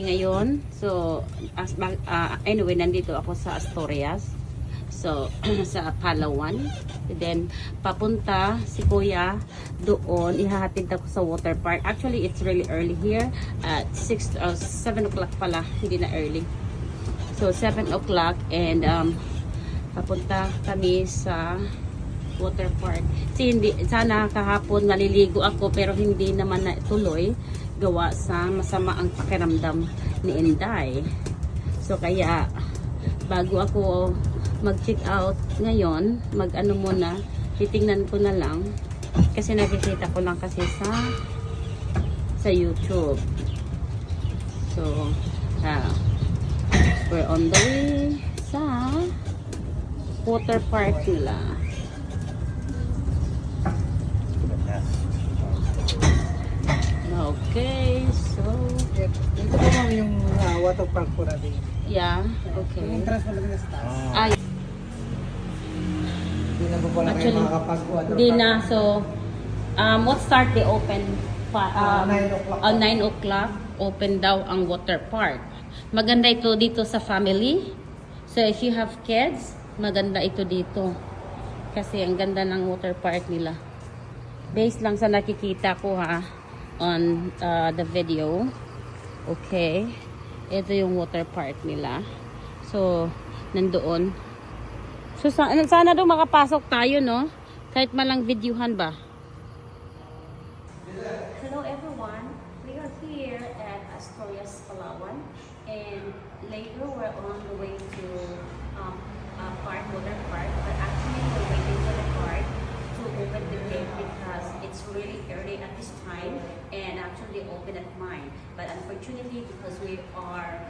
Ngayon, so anyway, nandito ako sa Asturias. So sa Palawan. Then papunta si Kuya doon, ihahatid ako sa water park. Actually, it's really early here at 7 o'clock pala, hindi na early. So 7 o'clock and papunta kami sa water park. Hindi, sana kahapon naliligo ako pero hindi naman natuloy gawa sa masama ang pakiramdam ni Inday. So kaya bago ako mag-check out ngayon, mag-ano muna, titingnan ko na lang kasi nakikita ko lang kasi sa YouTube. So we're on the way sa water park nila. Okay, so ito po ma'am yung water park po natin. yeah, okay. Yung entrance mo lang sa taas. Ay, Hindi na po pala kayo actually, makakapag-water di park. na. So, what start they open? 9 o'clock. 9 o'clock, open daw ang water park. Maganda ito dito sa family. So, if you have kids, maganda ito dito. Kasi ang ganda ng water park nila. Based lang sa nakikita ko on the video. Okay. Ito yung water park nila. So, nandoon. So, sana daw makapasok tayo, no? Kahit malang videohan ba? Hello everyone. We are here at Asturias, Palawan. And later we're on the way to water park. But actually we're waiting for the park to open the gate because it's really early at this time and actually open at 9. But unfortunately, because we are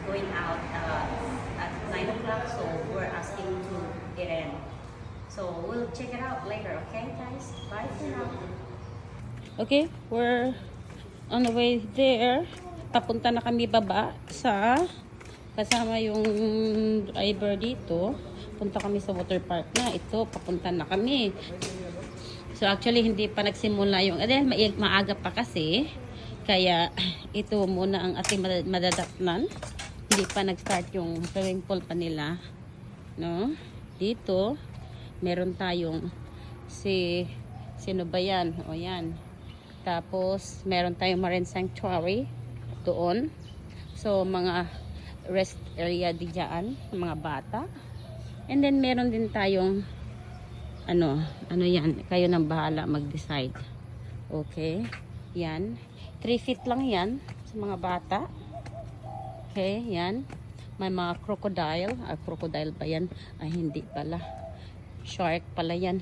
going out at 9 o'clock, so we're asking to get in. So we'll check it out later, okay guys? Bye for now. Okay, we're on the way there. Papunta na kami baba sa kasama yung driver dito. Punta kami sa water park na. Ito, papunta na kami. So actually hindi pa nagsimula yung maaga pa kasi. Kaya ito muna ang ating madadatnan. Hindi pa nag-start yung swimming pool pa nila. No? Dito, meron tayong sino ba yan? O yan. Tapos, meron tayong marine sanctuary doon. So, mga rest area diyan, mga bata. And then, meron din tayong ano yan, kayo nang bahala mag-decide. Okay? Yan. 3 feet lang yan sa mga bata. Okay, yan. May mga crocodile. Crocodile ba yan? Ay, hindi pala. Shark pala yan.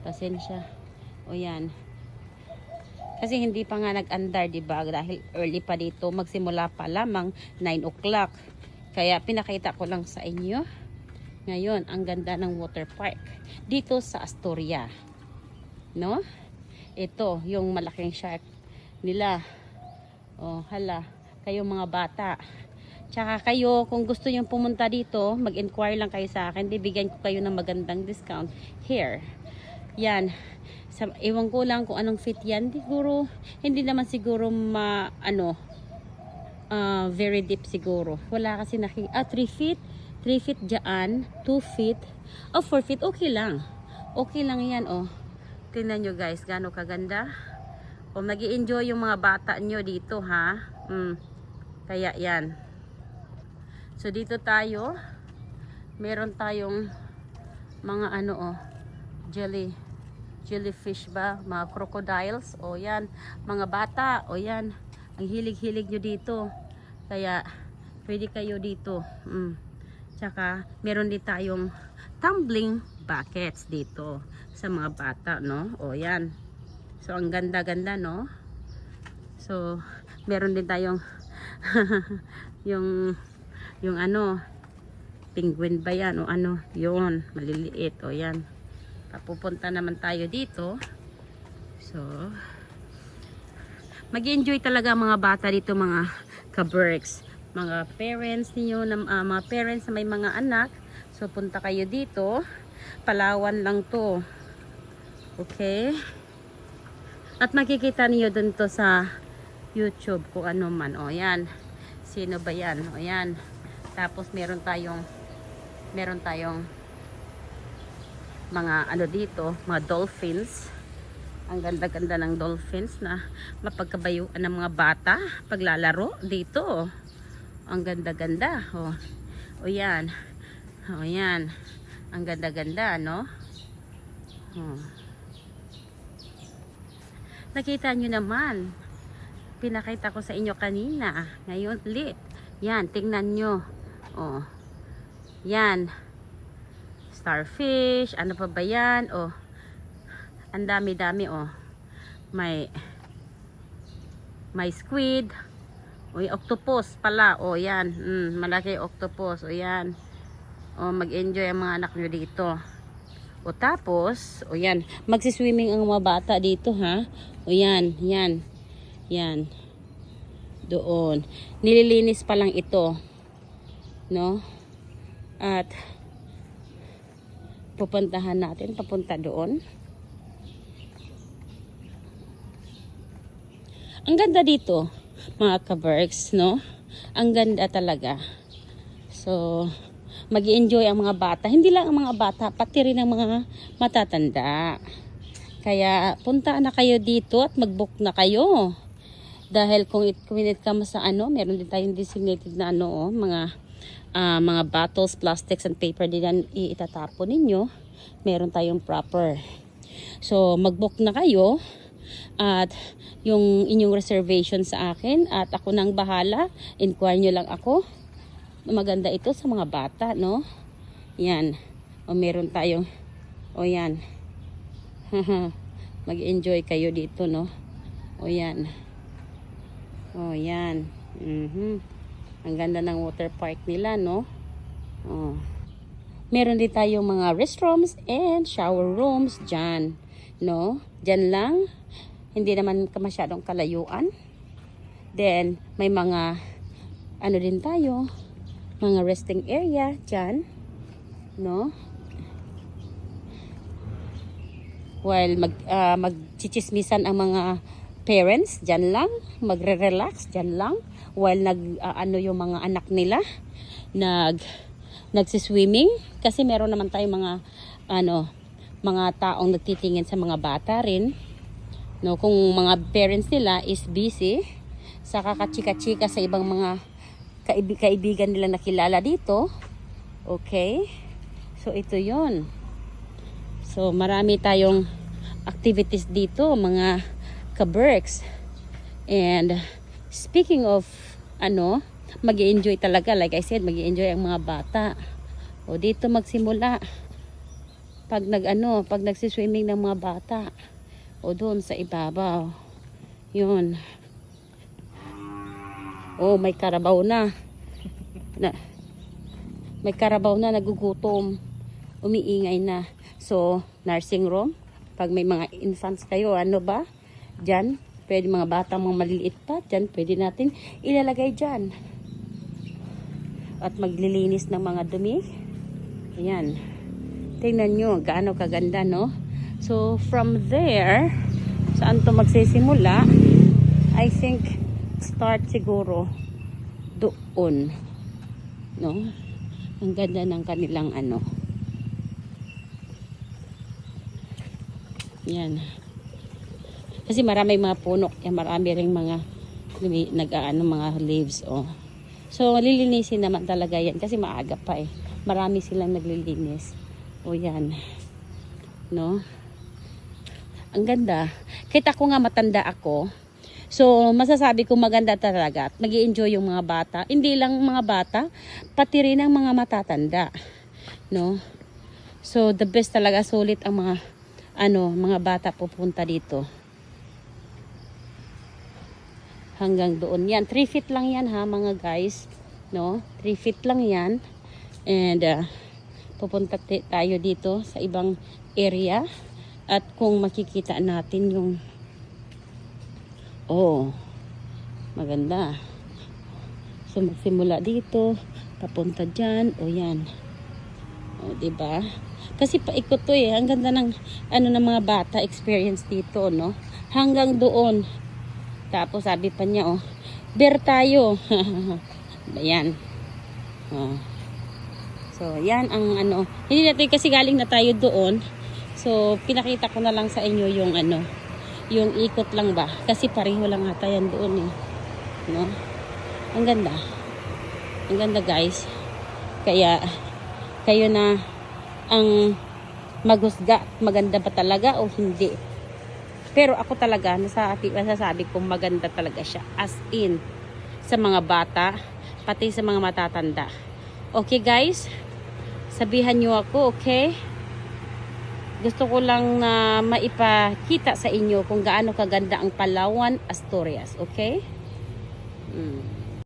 Pasensya. O yan. Kasi hindi pa nga nag-andar, diba? Dahil early pa dito. Magsimula pa lamang 9 o'clock. Kaya pinakita ko lang sa inyo. Ngayon, ang ganda ng water park. Dito sa Astoria. No? Ito, yung malaking shark nila. Oh, hala. Kayo mga bata. Tsaka kayo, kung gusto nyo pumunta dito, mag-inquire lang kayo sa akin. Bibigyan ko kayo ng magandang discount here. Yan. Ewan ko lang kung anong fit yan. Siguro, hindi naman siguro very deep siguro. Wala kasi 3 feet. 3 feet dyan. 2 feet. 4 feet. Okay lang. Okay lang yan, oh. Tingnan nyo guys, gaano kaganda. O, magi-enjoy yung mga bata nyo dito, ha? Kaya yan. So, dito tayo. Meron tayong mga jellyfish ba? Mga crocodiles. O, yan. Mga bata. O, yan. Ang hilig-hilig nyo dito. Kaya, pwede kayo dito. Tsaka, meron din tayong tumbling buckets dito sa mga bata, no? O, yan. So, ang ganda-ganda, no? So, meron din tayong yung penguin ba yan? O yun, maliliit. O, yan. Pupunta naman tayo dito. So, mag-enjoy talaga mga bata dito, mga ka-berks. Mga parents niyo, mga parents na may mga anak. So, punta kayo dito. Palawan lang to. Okay? At makikita niyo dun to sa YouTube kung ano man. O yan. Sino ba yan? O yan. Tapos meron tayong mga ano dito, mga dolphins. Ang ganda-ganda ng dolphins na mapagkabayuan ng mga bata paglalaro dito. Ang ganda-ganda. O yan. O yan. Ang ganda-ganda, no? Nakita nyo naman. Pinakita ko sa inyo kanina. Ngayon ulit. Yan, tingnan nyo. Yan. Starfish. Ano pa ba yan? Ang dami-dami, May squid. Octopus pala. Yan. Malaki octopus. Yan. Mag-enjoy ang mga anak nyo dito. Tapos, yan. Magsiswimming ang mga bata dito, ha? Yan. Yan. Doon. Nililinis pa lang ito. No? At, pupuntahan natin. Papunta doon. Ang ganda dito, mga ka-Berks, no? Ang ganda talaga. So, mag-i-enjoy ang mga bata. Hindi lang ang mga bata, pati rin ang mga matatanda. Kaya punta na kayo dito at mag-book na kayo. Dahil kung it ka sa meron din tayong designated na mga bottles, plastics, and paper din yan itatapon ninyo. Meron tayong proper. So, mag-book na kayo. At yung inyong reservation sa akin at ako nang bahala. Inquire nyo lang ako. Maganda ito sa mga bata, no? Yan. Meron tayong yan. Mag-enjoy kayo dito, no? Yan. Yan. Ang ganda ng water park nila, no? Meron din tayong mga restrooms and shower rooms dyan, no? Dyan lang. Hindi naman masyadong kalayuan. Then, may mga din tayo, mga resting area dyan, no? While magchichismisan ang mga parents, dyan lang, magre-relax, dyan lang, while yung mga anak nila, nagsiswimming, kasi meron naman tayong mga taong nagtitingin sa mga bata rin, no? Kung mga parents nila is busy, sa kakachika-chika sa ibang mga kaibigan nila nakilala dito, okay? So, ito yon. So, marami tayong activities dito, mga ka-Berks. And, speaking of, mag-i-enjoy talaga. Like I said, mag-i-enjoy ang mga bata. Dito magsimula. Pag nagsiswimming ng mga bata. Doon sa ibabaw. Yun. May karabaw na. May karabaw na, nagugutom. Umiingay na. So, nursing room. Pag may mga infants kayo, dyan, pwede mga bata, mga maliliit pa, dyan, pwede natin ilalagay dyan. At maglilinis ng mga dumi. Ayan. Tingnan nyo, gaano kaganda, no? So, from there, saan to magsisimula? I think, start siguro doon. No? Ang ganda ng kanilang Yan. Kasi marami mga puno. Marami ring mga mga leaves. So, lilinisin naman talaga yan. Kasi maaga pa Marami silang naglilinis. Yan. No? Ang ganda. Kita ko nga matanda ako. So, masasabi ko maganda talaga. At mag-i-enjoy yung mga bata. Hindi lang mga bata, pati rin ang mga matatanda. No? So, the best talaga. Sulit ang mga bata pupunta dito. Hanggang doon. Yan, 3 feet lang yan ha, mga guys. No? 3 feet lang yan. And, pupunta tayo dito sa ibang area. At kung makikita natin yung maganda. So, magsimula dito, papunta dyan, yan. Diba? Kasi paikot to Ang ganda ng, ng mga bata experience dito, no? Hanggang doon. Tapos sabi pa niya, oh, bear tayo. Ayan. Oh. So, yan ang ano. Hindi natin kasi galing na tayo doon. So, pinakita ko na lang sa inyo yung ano, yung ikot lang ba. Kasi pareho lang ata yan doon eh. No? Ang ganda. Ang ganda guys. Kaya, kayo na ang maghusga. Maganda ba talaga o hindi? Pero ako talaga, nasasabi kong maganda talaga siya. As in, sa mga bata, pati sa mga matatanda. Okay guys? Sabihan nyo ako, okay? Gusto ko lang na maipakita sa inyo kung gaano kaganda ang Palawan, Asturias. Okay?